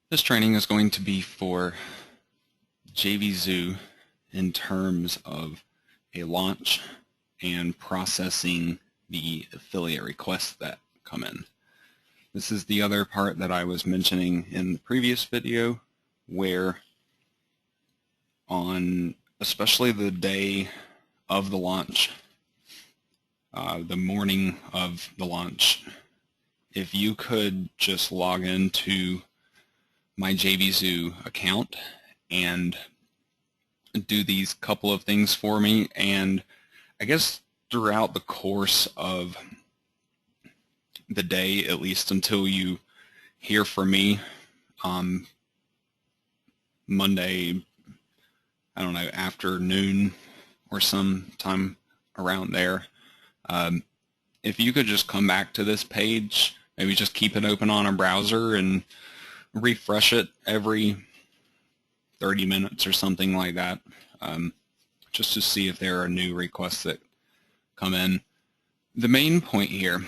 This training is going to be for JVZoo in terms of a launch and processing the affiliate requests that come in. This is the other part that I was mentioning in the previous video, where on especially the day of the launch, the morning of the launch, if you could just log into my JVZoo account and do these couple of things for me, and I guess throughout the course of the day, at least until you hear from me Monday, I don't know, afternoon or sometime around there, if you could just come back to this page, maybe just keep it open on a browser and refresh it every 30 minutes or something like that, just to see if there are new requests that come in. The main point here,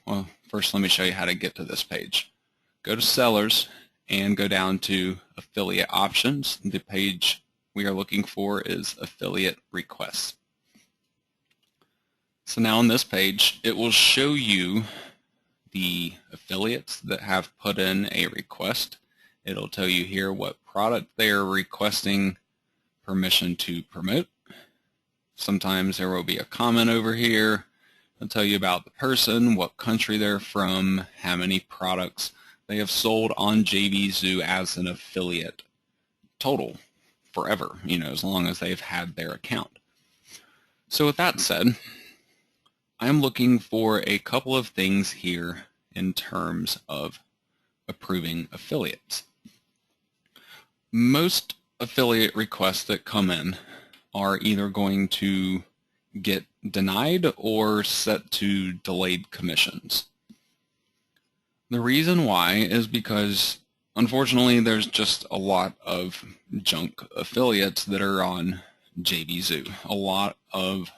well, first let me show you how to get to this page. Go to Sellers and go down to Affiliate Options. The page we are looking for is Affiliate Requests. So now on this page, it will show you the affiliates that have put in a request. It'll tell you here what product they are requesting permission to promote. Sometimes there will be a comment over here. It'll tell you about the person, what country they're from, how many products they have sold on JVZoo as an affiliate total forever, as long as they've had their account. So with that said, I'm looking for a couple of things here in terms of approving affiliates. Most affiliate requests that come in are either going to get denied or set to delayed commissions. The reason why is because, unfortunately, there's just a lot of junk affiliates that are on JVZoo. A lot of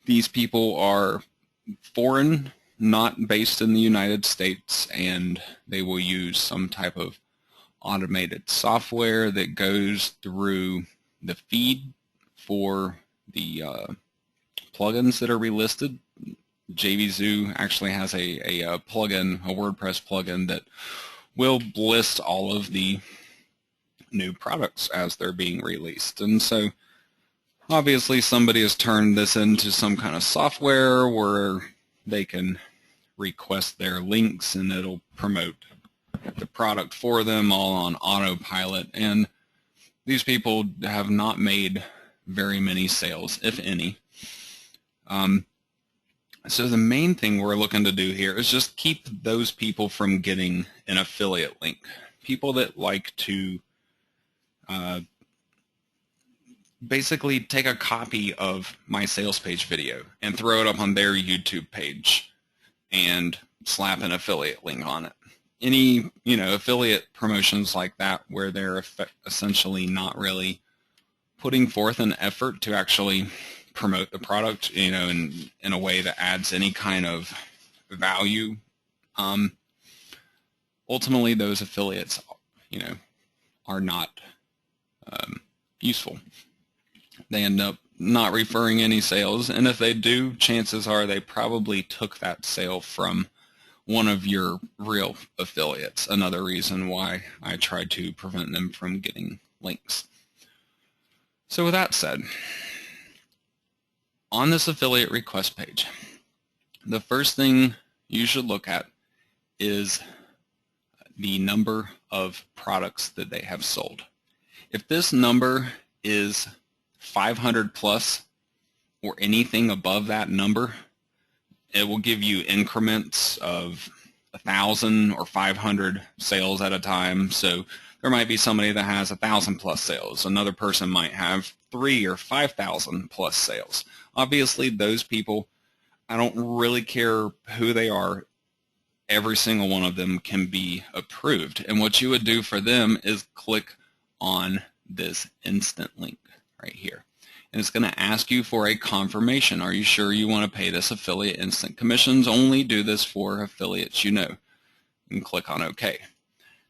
these people are foreign, not based in the United States, and they will use some type of automated software that goes through the feed for the plugins that are relisted. JVZoo actually has a plugin, a WordPress plugin, that will list all of the new products as they're being released. And so obviously somebody has turned this into some kind of software where they can request their links and it'll promote the product for them all on autopilot. And these people have not made very many sales, if any. So the main thing we're looking to do here is just keep those people from getting an affiliate link. People that like to basically take a copy of my sales page video and throw it up on their YouTube page and slap an affiliate link on it. Any, affiliate promotions like that where they're essentially not really putting forth an effort to actually promote the product, in a way that adds any kind of value. Ultimately, those affiliates, are not useful. They end up not referring any sales, and if they do, chances are they probably took that sale from one of your real affiliates. Another reason why I try to prevent them from getting links. So with that said, on this affiliate request page, the first thing you should look at is the number of products that they have sold. If this number is 500 plus or anything above that number, it will give you increments of 1,000 or 500 sales at a time. So there might be somebody that has 1,000 plus sales. Another person might have 3,000 or 5,000 plus sales. Obviously, those people, I don't really care who they are. Every single one of them can be approved. And what you would do for them is click on this instant link right here. And it's going to ask you for a confirmation. Are you sure you want to pay this affiliate instant commissions? Only do this for affiliates you know. And click on OK.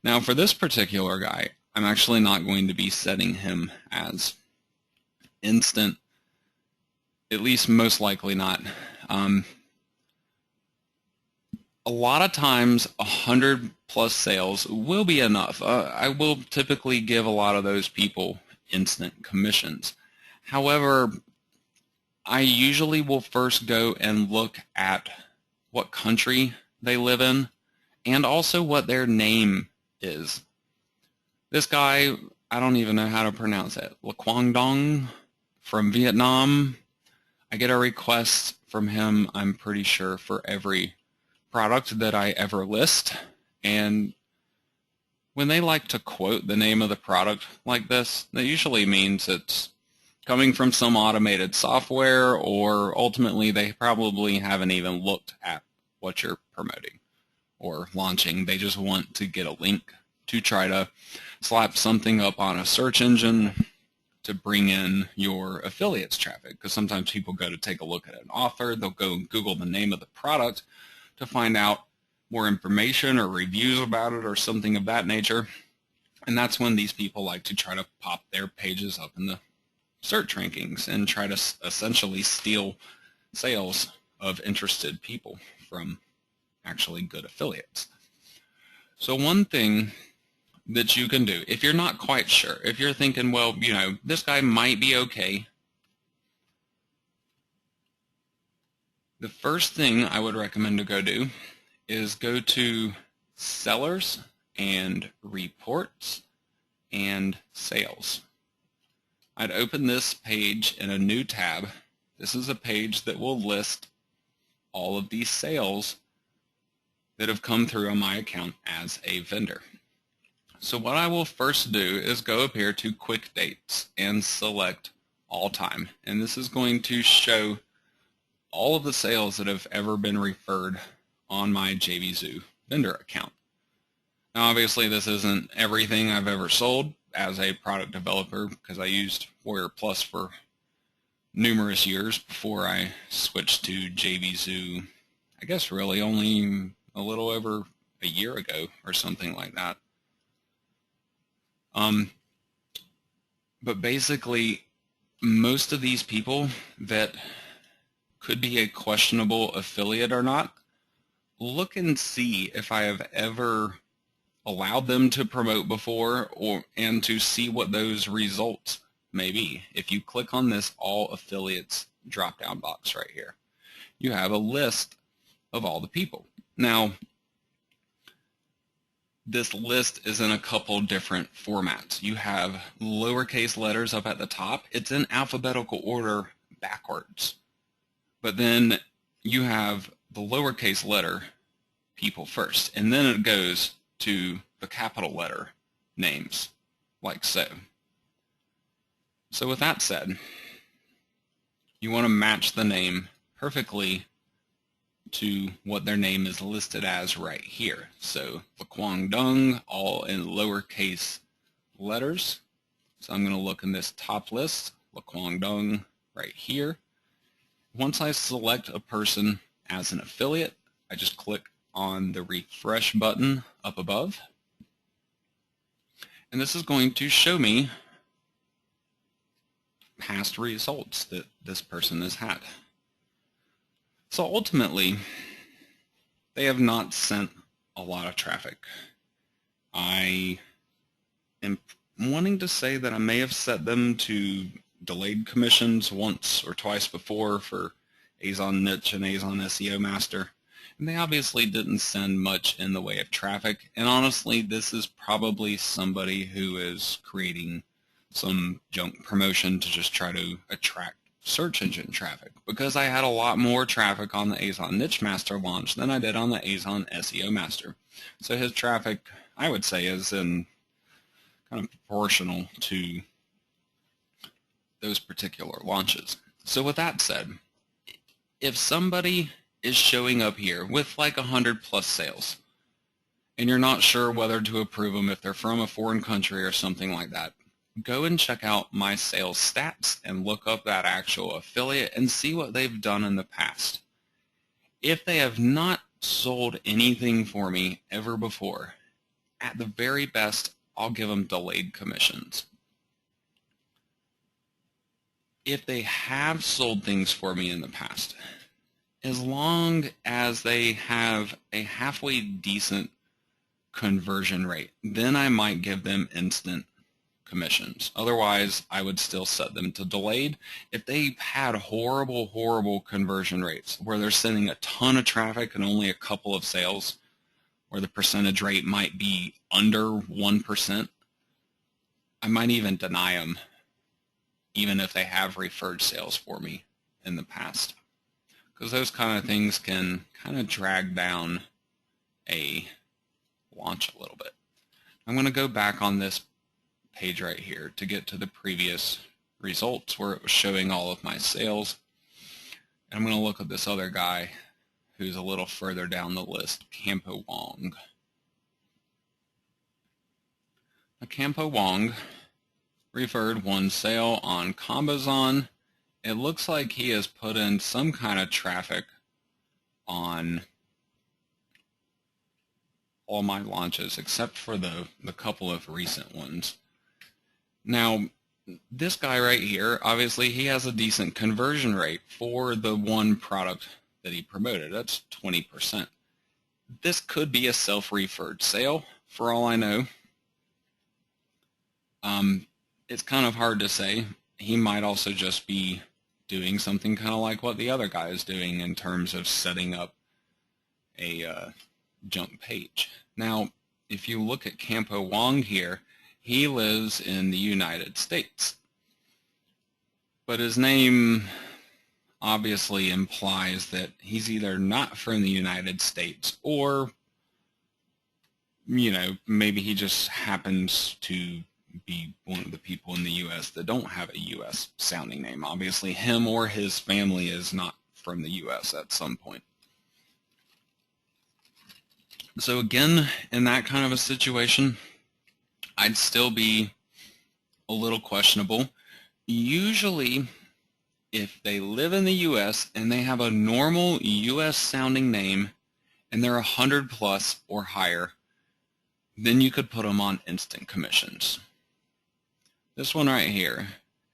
Now for this particular guy, I'm actually not going to be setting him as instant, at least most likely not. A lot of times 100 plus sales will be enough. I will typically give a lot of those people instant commissions. However, I usually will first go and look at what country they live in and also what their name is. This guy, I don't even know how to pronounce it. Le Quang Dong from Vietnam. I get a request from him, I'm pretty sure, for every product that I ever list. And when they like to quote the name of the product like this, that usually means it's coming from some automated software, or ultimately they probably haven't even looked at what you're promoting or launching. They just want to get a link to try to slap something up on a search engine to bring in your affiliates traffic, because sometimes people go to take a look at an offer, they'll go and Google the name of the product to find out more information or reviews about it or something of that nature, and that's when these people like to try to pop their pages up in the search rankings and try to essentially steal sales of interested people from actually good affiliates. So one thing that you can do, if you're not quite sure, if you're thinking, well, you know, this guy might be okay, the first thing I would recommend to go do is go to sellers and reports and sales. I'd open this page in a new tab. This is a page that will list all of these sales that have come through on my account as a vendor. So what I will first do is go up here to quick dates and select all time. And this is going to show all of the sales that have ever been referred on my JVZoo vendor account. Now obviously this isn't everything I've ever sold as a product developer, because I used Warrior Plus for numerous years before I switched to JVZoo, I guess really only a little over a year ago or something like that. But basically, most of these people that could be a questionable affiliate or not, look and see if I have ever allowed them to promote before, and to see what those results may be. If you click on this All Affiliates drop-down box right here, you have a list of all the people. Now, this list is in a couple different formats. You have lowercase letters up at the top. It's in alphabetical order backwards. But then you have the lowercase letter people first, and then it goes to the capital letter names, like so. So with that said, you want to match the name perfectly to what their name is listed as right here. So Le Quang Dong, all in lowercase letters. So I'm going to look in this top list, Le Quang Dong right here. Once I select a person as an affiliate, I just click on the refresh button up above. And this is going to show me past results that this person has had. So ultimately, they have not sent a lot of traffic. I am wanting to say that I may have set them to delayed commissions once or twice before for Azon Niche and Azon SEO Master. And they obviously didn't send much in the way of traffic. And honestly, this is probably somebody who is creating some junk promotion to just try to attract search engine traffic, because I had a lot more traffic on the Azon Niche Master launch than I did on the Azon SEO Master. So his traffic, I would say, is in kind of proportional to those particular launches. So with that said, if somebody is showing up here with like 100 plus sales, and you're not sure whether to approve them if they're from a foreign country or something like that, go and check out my sales stats and look up that actual affiliate and see what they've done in the past. If they have not sold anything for me ever before, at the very best, I'll give them delayed commissions. If they have sold things for me in the past, as long as they have a halfway decent conversion rate, then I might give them instant commissions. Otherwise, I would still set them to delayed. If they had horrible conversion rates where they're sending a ton of traffic and only a couple of sales, where the percentage rate might be under 1%, I might even deny them, even if they have referred sales for me in the past. Because those kind of things can kind of drag down a launch a little bit. I'm going to go back on this page right here to get to the previous results where it was showing all of my sales. And I'm going to look at this other guy who's a little further down the list, Campo Wong. Now, Campo Wong referred one sale on Combozon. It looks like he has put in some kind of traffic on all my launches except for the couple of recent ones. Now, this guy right here, obviously he has a decent conversion rate for the one product that he promoted. That's 20%. This could be a self-referred sale for all I know. It's kind of hard to say. He might also just be doing something kind of like what the other guy is doing in terms of setting up a junk page. Now, if you look at Campo Wong here, he lives in the United States. But his name obviously implies that he's either not from the United States or, you know, maybe he just happens to be one of the people in the U.S. that don't have a U.S. sounding name. Obviously, him or his family is not from the U.S. at some point. So again, in that kind of a situation, I'd still be a little questionable. Usually, if they live in the U.S. and they have a normal U.S. sounding name and they're 100 plus or higher, then you could put them on instant commissions. This one right here,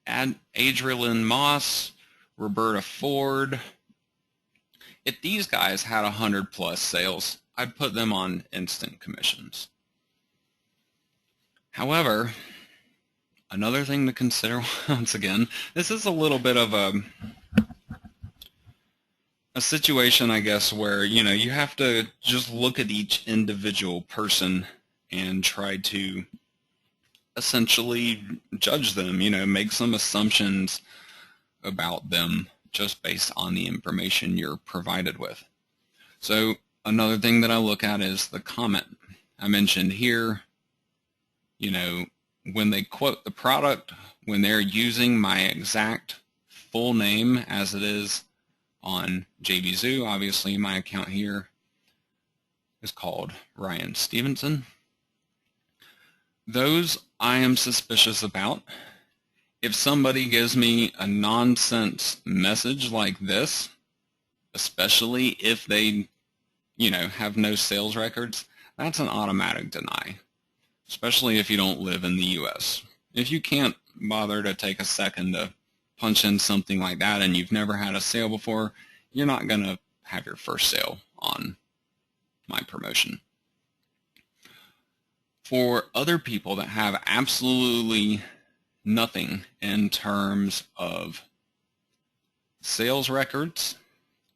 Adrielyn Moss, Roberta Ford. If these guys had 100 plus sales, I'd put them on instant commissions. However, another thing to consider, once again, this is a little bit of a situation, I guess, where, you know, you have to just look at each individual person and try to essentially judge them, you know, make some assumptions about them just based on the information you're provided with. So another thing that I look at is the comment. I mentioned here, you know, when they quote the product, when they're using my exact full name as it is on JVZoo, obviously my account here is called Ryan Stevenson. Those I am suspicious about. If somebody gives me a nonsense message like this, especially if they, you know, have no sales records, that's an automatic deny, especially if you don't live in the U.S. If you can't bother to take a second to punch in something like that and you've never had a sale before, you're not going to have your first sale on my promotion. For other people that have absolutely nothing in terms of sales records,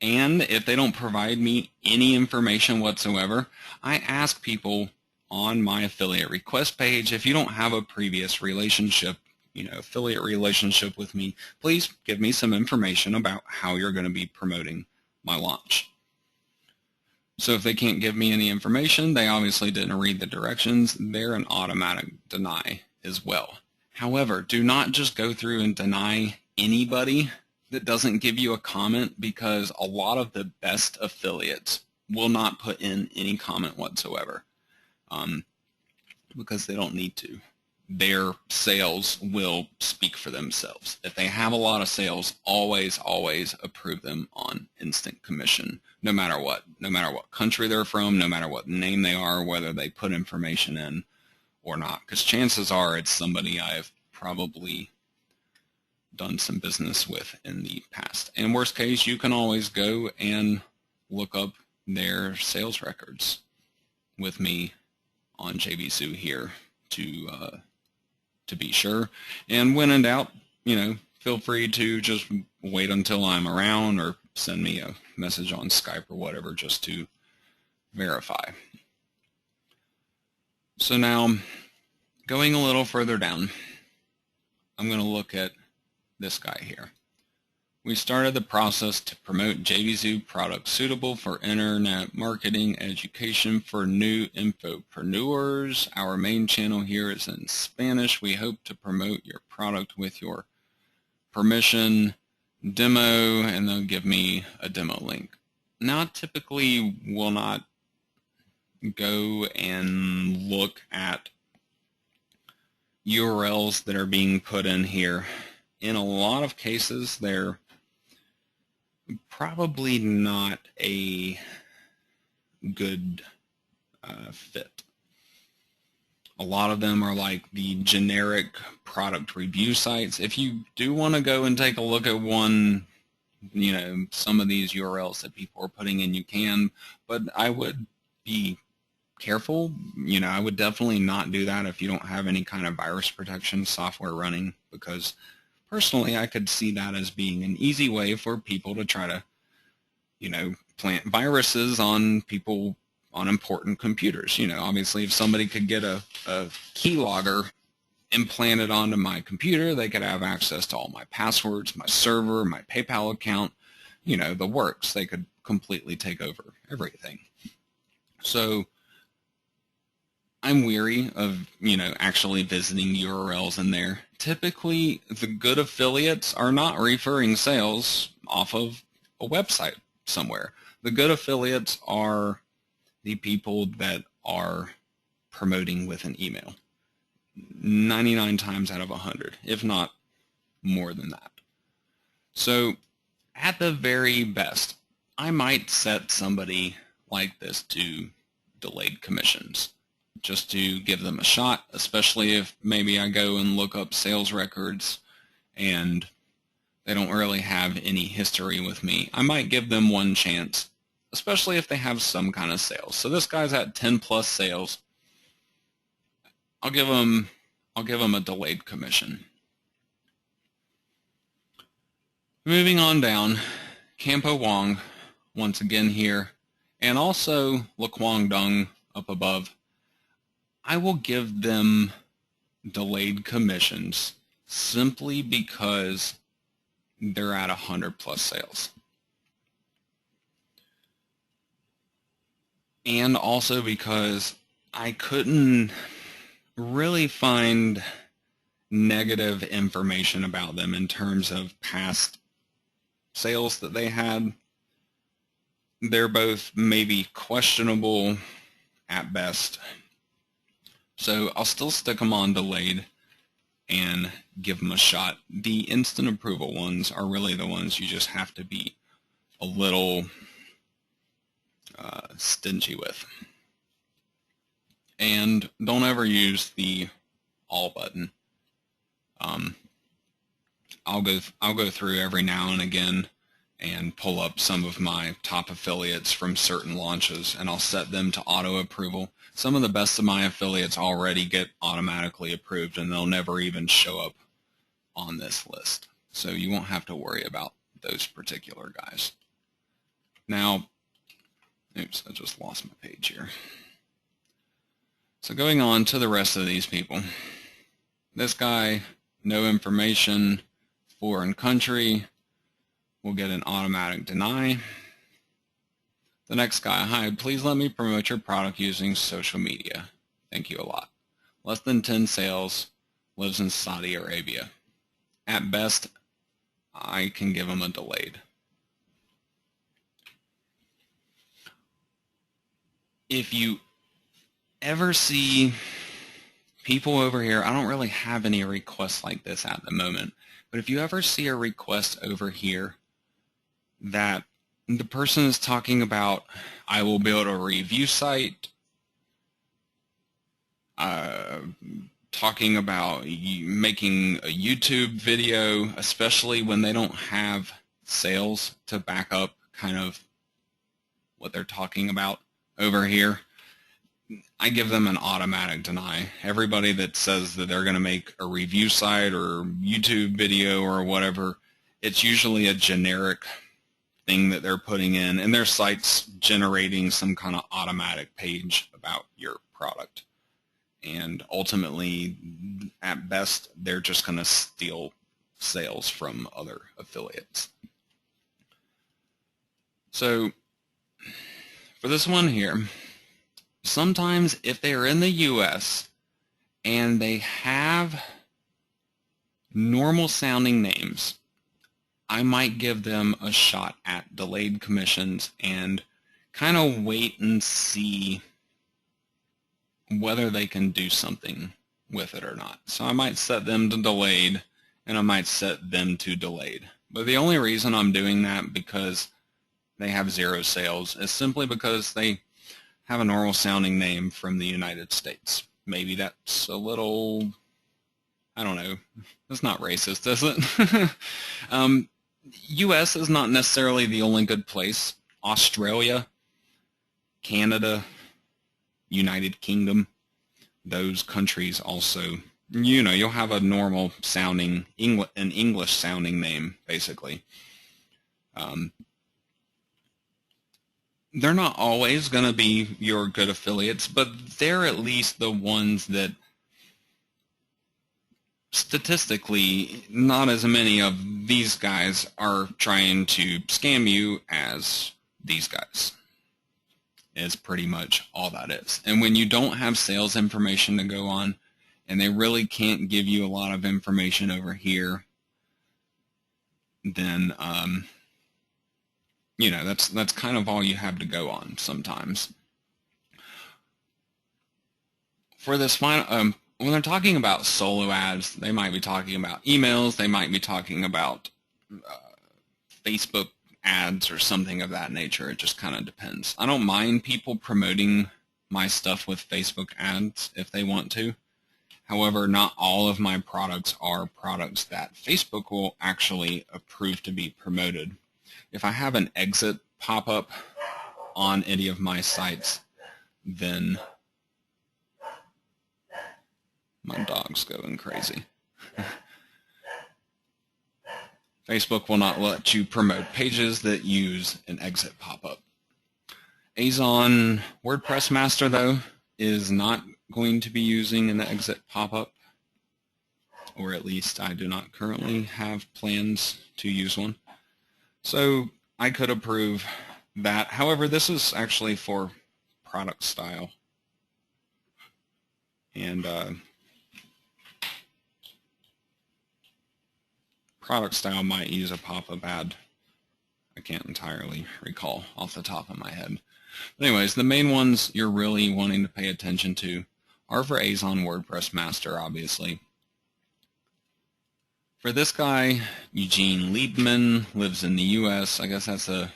and if they don't provide me any information whatsoever, I ask people on my affiliate request page, if you don't have a previous relationship, you know, affiliate relationship with me, please give me some information about how you're going to be promoting my launch. So if they can't give me any information, they obviously didn't read the directions, they're an automatic deny as well. However, do not just go through and deny anybody that doesn't give you a comment, because a lot of the best affiliates will not put in any comment whatsoever because they don't need to. their sales will speak for themselves. If they have a lot of sales, always approve them on instant commission, no matter what country they're from, no matter what name they are, whether they put information in or not, because chances are it's somebody I've probably done some business with in the past. And worst case, you can always go and look up their sales records with me on JVZoo here to be sure. And when in doubt, feel free to just wait until I'm around or send me a message on Skype or whatever just to verify. So now, going a little further down, I'm going to look at this guy here. We started the process to promote JVZoo products suitable for internet marketing education for new infopreneurs. Our main channel here is in Spanish. We hope to promote your product with your permission. Demo, and they'll give me a demo link. Now, typically will not go and look at URLs that are being put in here. In a lot of cases, they're probably not a good fit. A lot of them are like the generic product review sites. If you do want to go and take a look at one, some of these URLs that people are putting in, you can, but I would be careful. I would definitely not do that if you don't have any kind of virus protection software running, because personally I could see that as being an easy way for people to try to, plant viruses on people on important computers. Obviously if somebody could get a keylogger implanted onto my computer, they could have access to all my passwords, my server, my PayPal account, the works. They could completely take over everything. So I'm weary of, actually visiting URLs in there. Typically, the good affiliates are not referring sales off of a website somewhere. The good affiliates are the people that are promoting with an email. 99 times out of 100, if not more than that. So, at the very best, I might set somebody like this to delayed commissions, just to give them a shot, especially if maybe I go and look up sales records and they don't really have any history with me. I might give them one chance, especially if they have some kind of sales. So this guy's at 10 plus sales. I'll give him a delayed commission. Moving on down, Campo Wong once again here, and also Laquang Dung up above. I will give them delayed commissions simply because they're at 100 plus sales. And also because I couldn't really find negative information about them in terms of past sales that they had. They're both maybe questionable at best. So I'll still stick them on delayed and give them a shot. The instant approval ones are really the ones you just have to be a little stingy with. And don't ever use the all button. I'll go through every now and again and pull up some of my top affiliates from certain launches, and I'll set them to auto approval. Some of the best of my affiliates already get automatically approved, and they'll never even show up on this list. So you won't have to worry about those particular guys. Now, oops, I just lost my page here. So going on to the rest of these people. This guy, no information, foreign country, will get an automatic deny. The next guy, hi, please let me promote your product using social media. Thank you a lot. Less than 10 sales, lives in Saudi Arabia. At best, I can give him a delayed. If you ever see people over here, I don't really have any requests like this at the moment, but if you ever see a request over here that the person is talking about, I will build a review site, talking about making a YouTube video, especially when they don't have sales to back up kind of what they're talking about over here, I give them an automatic deny. Everybody that says that they're going to make a review site or YouTube video or whatever, it's usually a generic thing that they're putting in, and their site's generating some kind of automatic page about your product. And ultimately, at best, they're just going to steal sales from other affiliates. So for this one here, sometimes if they are in the US and they have normal sounding names, I might give them a shot at delayed commissions and kind of wait and see whether they can do something with it or not. So I might set them to delayed, and I might set them to delayed. But the only reason I'm doing that because they have 0 sales is simply because they have a normal sounding name from the United States. Maybe that's a little, I don't know, that's not racist, is it? US is not necessarily the only good place. Australia, Canada, United Kingdom, those countries also, you know, you'll have a normal sounding, an English sounding name, basically. They're not always going to be your good affiliates, but they're at least the ones that statistically not as many of these guys are trying to scam you as these guys. Is pretty much all that is. And when you don't have sales information to go on, and they really can't give you a lot of information over here, then you know, that's kind of all you have to go on sometimes. For this final, when they're talking about solo ads, they might be talking about emails, they might be talking about Facebook ads or something of that nature. It just kind of depends. I don't mind people promoting my stuff with Facebook ads if they want to. However, not all of my products are products that Facebook will actually approve to be promoted. If I have an exit pop-up on any of my sites, then my dog's going crazy. Facebook will not let you promote pages that use an exit pop-up. Azon WordPress Master, though, is not going to be using an exit pop-up, or at least I do not currently have plans to use one. So I could approve that. However, this is actually for product style. And product style might use a pop-up ad. I can't entirely recall off the top of my head. But anyways, the main ones you're really wanting to pay attention to are for Azon WordPress Master, obviously. For this guy, Eugene Liebman, lives in the US. I guess that's a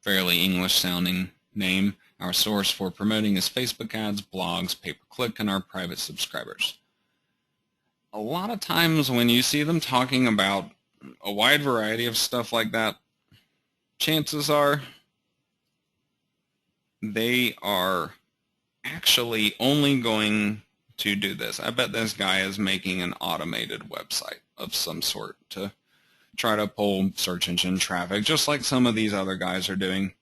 fairly English-sounding name. Our source for promoting is Facebook ads, blogs, pay-per-click, and our private subscribers. A lot of times when you see them talking about a wide variety of stuff like that, chances are they are actually only going to do this. I bet this guy is making an automated website of some sort to try to pull search engine traffic, just like some of these other guys are doing.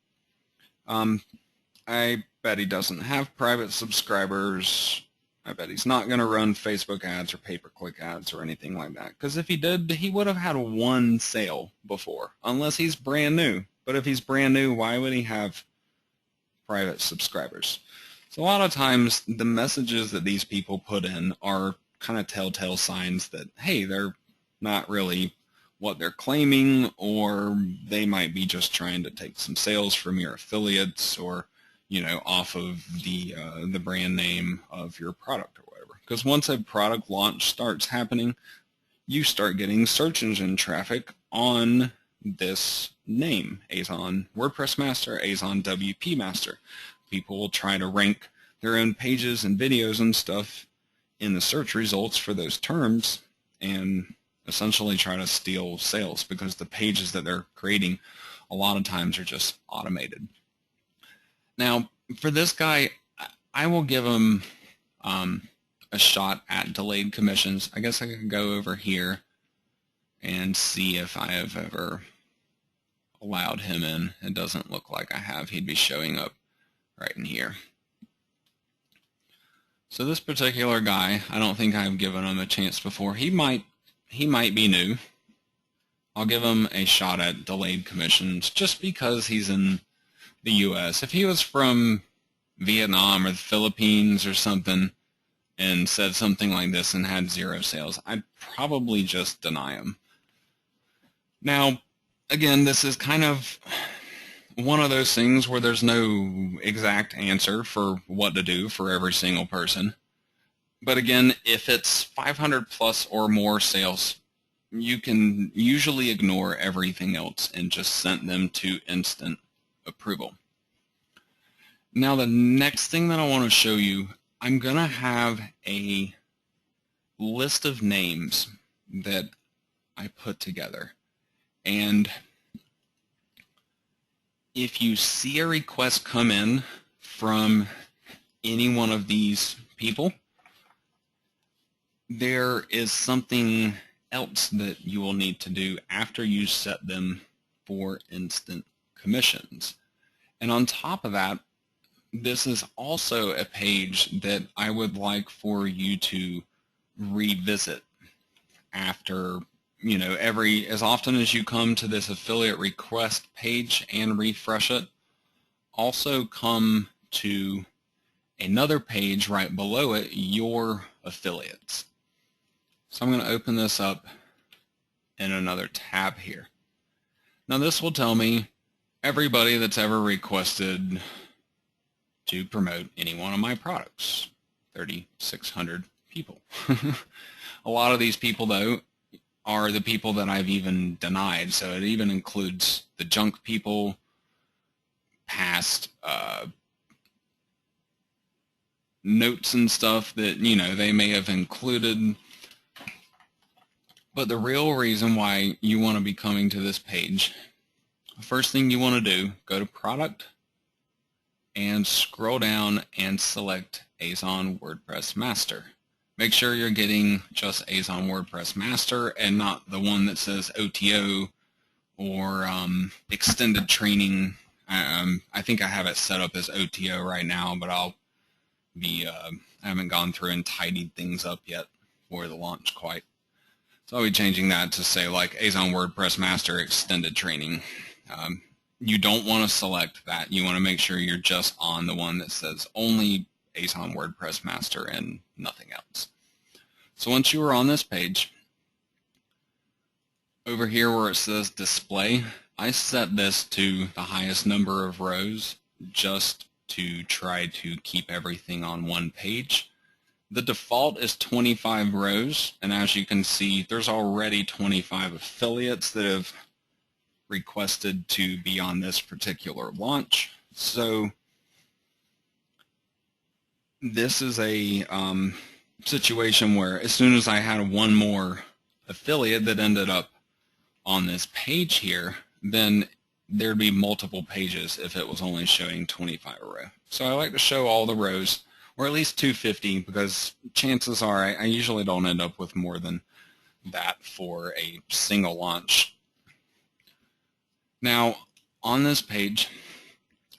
I bet he doesn't have private subscribers. I bet he's not going to run Facebook ads or pay-per-click ads or anything like that. Because if he did, he would have had one sale before, unless he's brand new. But if he's brand new, why would he have private subscribers? So a lot of times, the messages that these people put in are kind of telltale signs that, hey, they're not really what they're claiming, or they might be just trying to take some sales from your affiliates, or, you know, off of the brand name of your product or whatever. Because once a product launch starts happening, you start getting search engine traffic on this name, Azon WordPress Master, Azon WP Master. People will try to rank their own pages and videos and stuff in the search results for those terms and essentially try to steal sales, because the pages that they're creating a lot of times are just automated. Now, for this guy, I will give him a shot at delayed commissions. I guess I could go over here and see if I have ever allowed him in. It doesn't look like I have. He'd be showing up right in here. So this particular guy, I don't think I've given him a chance before. He might be new. I'll give him a shot at delayed commissions just because he's in the US. If he was from Vietnam or the Philippines or something and said something like this and had 0 sales, I'd probably just deny him. Now, again, this is kind of one of those things where there's no exact answer for what to do for every single person. But again, if it's 500 plus or more sales, you can usually ignore everything else and just send them to instant approval. Now, the next thing that I want to show you, I'm going to have a list of names that I put together. And if you see a request come in from any one of these people, there is something else that you will need to do after you set them for instant commissions. And on top of that, this is also a page that I would like for you to revisit after, as often as you come to this affiliate request page and refresh it. Also come to another page right below it, your affiliates. So I'm going to open this up in another tab here. Now this will tell me everybody that's ever requested to promote any one of my products. 3,600 people. A lot of these people, though, are the people that I've even denied. So it even includes the junk people, past notes and stuff that, they may have included. But the real reason why you want to be coming to this page, the first thing you want to do, go to Product and scroll down and select Azon WordPress Master. Make sure you're getting just Azon WordPress Master and not the one that says OTO or extended training. I think I have it set up as OTO right now, but I haven't gone through and tidied things up yet for the launch quite. So I'll be changing that to say like Azon WordPress Master extended training. You don't want to select that. You want to make sure you're just on the one that says only Azon WordPress Master and nothing else. So once you are on this page, over here where it says display, I set this to the highest number of rows just to try to keep everything on one page. The default is 25 rows, and as you can see, there's already 25 affiliates that have requested to be on this particular launch. So this is a situation where as soon as I had one more affiliate that ended up on this page here, then there'd be multiple pages if it was only showing 25 a row. So I like to show all the rows, or at least 250, because chances are I usually don't end up with more than that for a single launch. Now, on this page,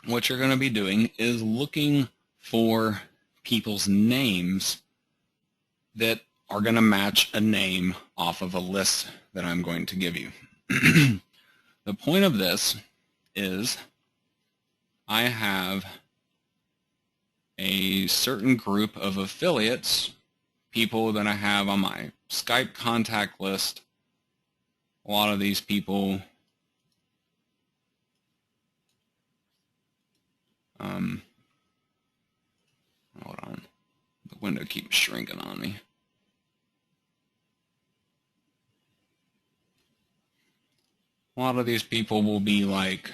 what you're going to be doing is looking for people's names that are going to match a name off of a list that I'm going to give you. The point of this is I have a certain group of affiliates, people that I have on my Skype contact list. A lot of these people hold on. The window keeps shrinking on me. A lot of these people will be like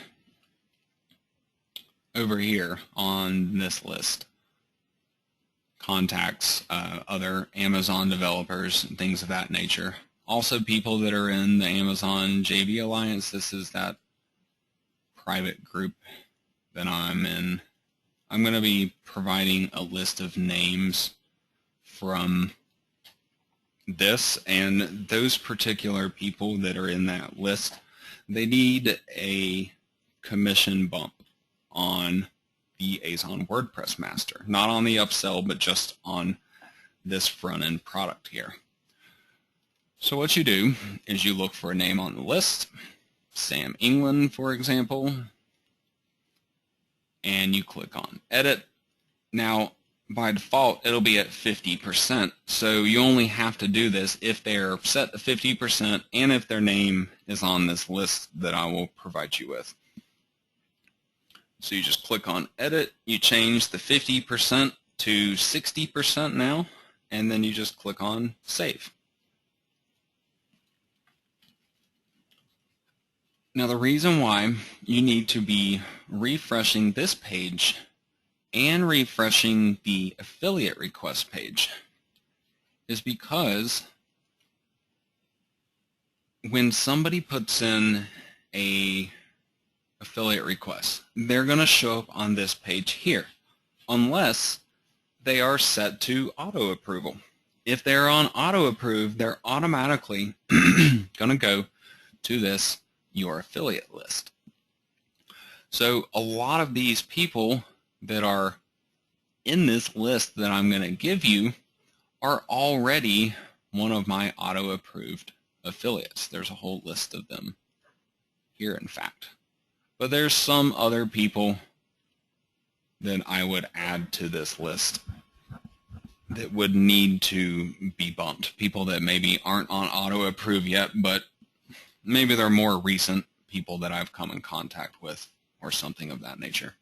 over here on this list. Contacts, other Amazon developers, and things of that nature. Also people that are in the Amazon JV Alliance. This is that private group that I'm in. I'm going to be providing a list of names from this, and those particular people that are in that list, they need a commission bump on the Azon WordPress Master. Not on the upsell, but just on this front-end product here. So what you do is you look for a name on the list, Sam England, for example, and you click on Edit. Now, by default, it'll be at 50%, so you only have to do this if they're set to 50% and if their name is on this list that I will provide you with. So you just click on Edit, you change the 50% to 60% now, and then you just click on Save. Now the reason why you need to be refreshing this page and refreshing the affiliate request page is because when somebody puts in a affiliate request, they're going to show up on this page here unless they are set to auto approval. If they're on auto approve, they're automatically going to go to this your affiliate list. So a lot of these people that are in this list that I'm going to give you are already one of my auto-approved affiliates. There's a whole list of them here, in fact. But there's some other people that I would add to this list that would need to be bumped. People that maybe aren't on auto-approve yet, but maybe they're more recent people that I've come in contact with or something of that nature.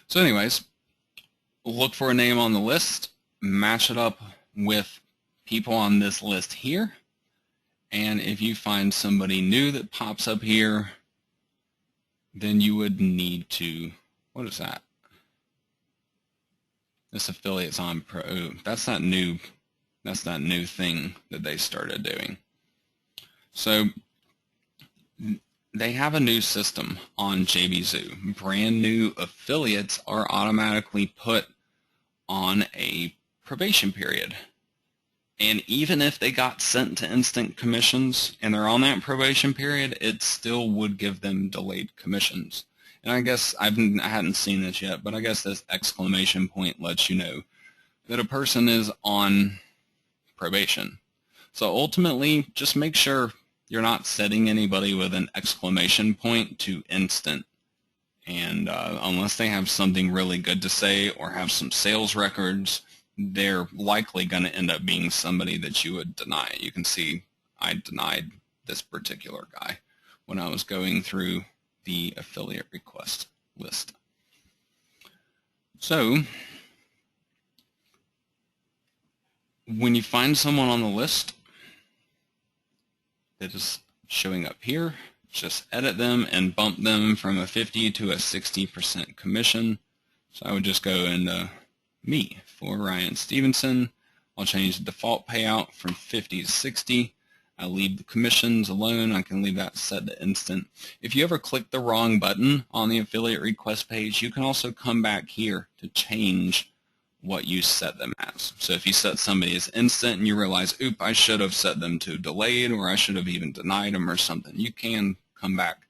So anyways, look for a name on the list, match it up with people on this list here, and if you find somebody new that pops up here, then you would need to, what is that? This affiliate's on pro. That's that new thing that they started doing. So they have a new system on JVZoo. Brand new affiliates are automatically put on a probation period. And even if they got sent to instant commissions and they're on that probation period, it still would give them delayed commissions. And I guess I hadn't seen this yet, but I guess this exclamation point lets you know that a person is on probation. So ultimately, just make sure you're not setting anybody with an exclamation point to instant. And unless they have something really good to say or have some sales records, they're likely going to end up being somebody that you would deny. You can see I denied this particular guy when I was going through the affiliate request list. So when you find someone on the list that is showing up here, just edit them and bump them from a 50 to a 60% commission. So I would just go into me for Ryan Stevenson. I'll change the default payout from 50 to 60. I'll leave the commissions alone. I can leave that set to instant. If you ever click the wrong button on the affiliate request page, you can also come back here to change what you set them as. So if you set somebody as instant and you realize, oop, I should have set them to delayed, or I should have even denied them or something, you can come back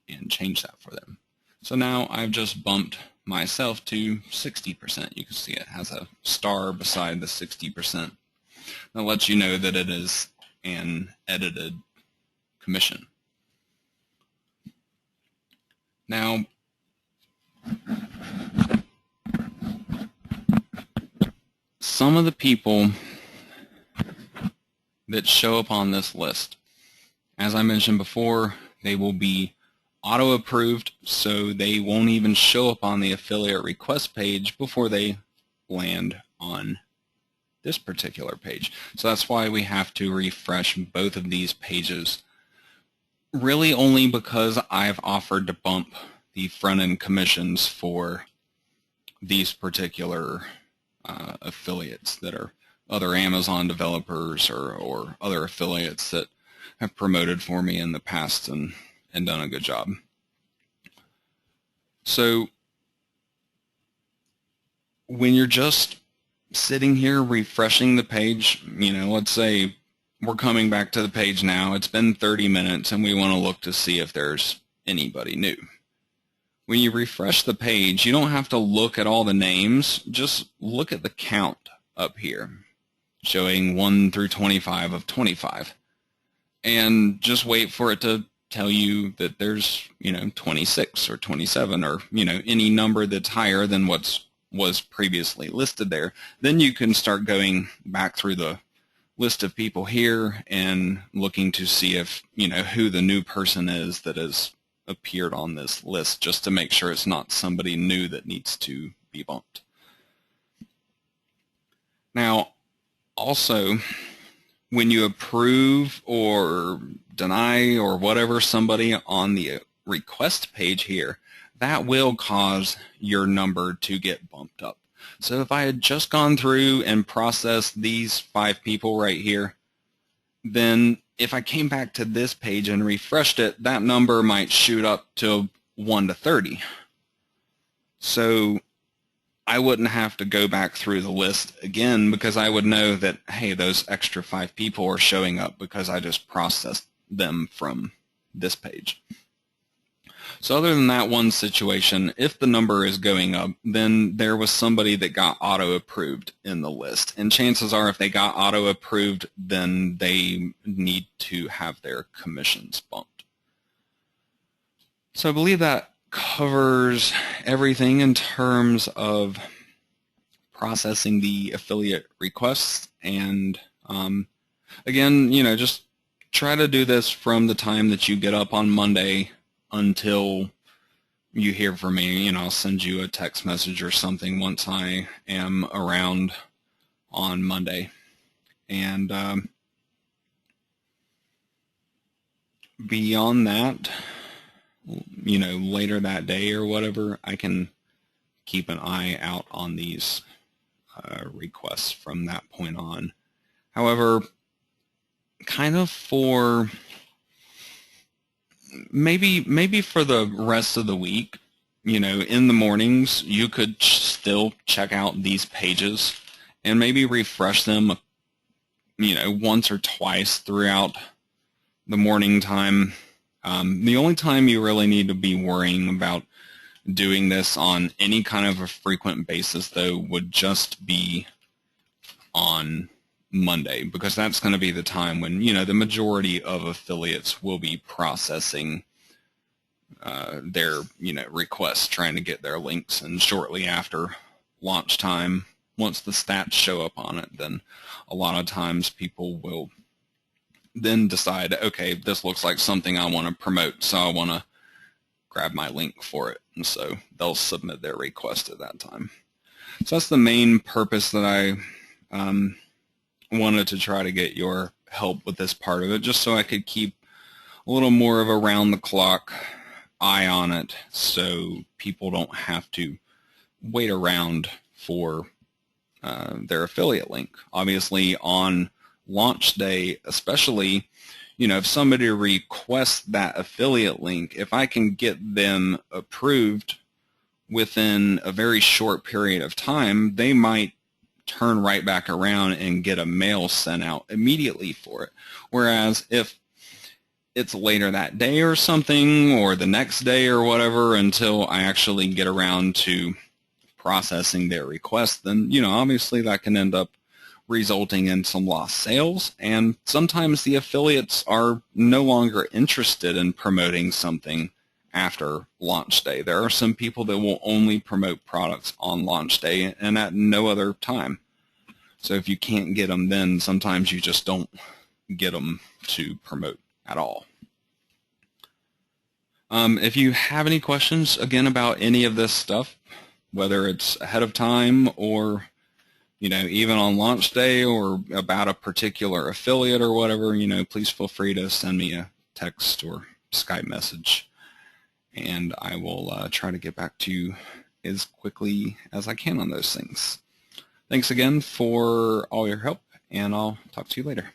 and change that for them. So now I've just bumped myself to 60%. You can see it has a star beside the 60%. That lets you know that it is an edited commission. Now, some of the people that show up on this list, as I mentioned before, they will be auto-approved, so they won't even show up on the affiliate request page before they land on this particular page. So that's why we have to refresh both of these pages. Really only because I've offered to bump the front-end commissions for these particular affiliates that are other Amazon developers or other affiliates that have promoted for me in the past and done a good job. So when you're just sitting here refreshing the page, let's say we're coming back to the page now, it's been 30 minutes and we want to look to see if there's anybody new. When you refresh the page, you don't have to look at all the names, just look at the count up here, showing 1 through 25 of 25. And just wait for it to tell you that there's, 26 or 27 or, any number that's higher than was previously listed there. Then you can start going back through the list of people here and looking to see if, who the new person is that has appeared on this list, just to make sure it's not somebody new that needs to be bumped. Now, also, when you approve or deny or whatever somebody on the request page here, that will cause your number to get bumped up. So if I had just gone through and processed these 5 people right here, then if I came back to this page and refreshed it, that number might shoot up to 1 to 30. So I wouldn't have to go back through the list again, because I would know that, hey, those extra 5 people are showing up because I just processed them from this page. So other than that one situation, if the number is going up, then there was somebody that got auto-approved in the list. And chances are if they got auto-approved, then they need to have their commissions bumped. So I believe that covers everything in terms of processing the affiliate requests. And again, just try to do this from the time that you get up on Monday until you hear from me. I'll send you a text message or something once I am around on Monday. And beyond that, later that day or whatever, I can keep an eye out on these requests from that point on. However, kind of for maybe for the rest of the week, in the mornings, you could still check out these pages and maybe refresh them, once or twice throughout the morning time. The only time you really need to be worrying about doing this on any kind of a frequent basis, though, would just be on Monday, because that's going to be the time when, the majority of affiliates will be processing their, requests, trying to get their links. And shortly after launch time, once the stats show up on it, then a lot of times people will then decide, okay, this looks like something I want to promote, so I want to grab my link for it. And so they'll submit their request at that time. So that's the main purpose that I wanted to try to get your help with this part of it, just so I could keep a little more of a round-the-clock eye on it, so people don't have to wait around for their affiliate link. Obviously, on launch day, especially, if somebody requests that affiliate link, if I can get them approved within a very short period of time, they might turn right back around and get a mail sent out immediately for it. Whereas if it's later that day or something, or the next day or whatever, until I actually get around to processing their request, then, obviously that can end up resulting in some lost sales. And sometimes the affiliates are no longer interested in promoting something after launch day. There are some people that will only promote products on launch day and at no other time. So if you can't get them then, sometimes you just don't get them to promote at all. If you have any questions, again, about any of this stuff, whether it's ahead of time or, even on launch day or about a particular affiliate or whatever, please feel free to send me a text or Skype message, and I will try to get back to you as quickly as I can on those things. Thanks again for all your help, and I'll talk to you later.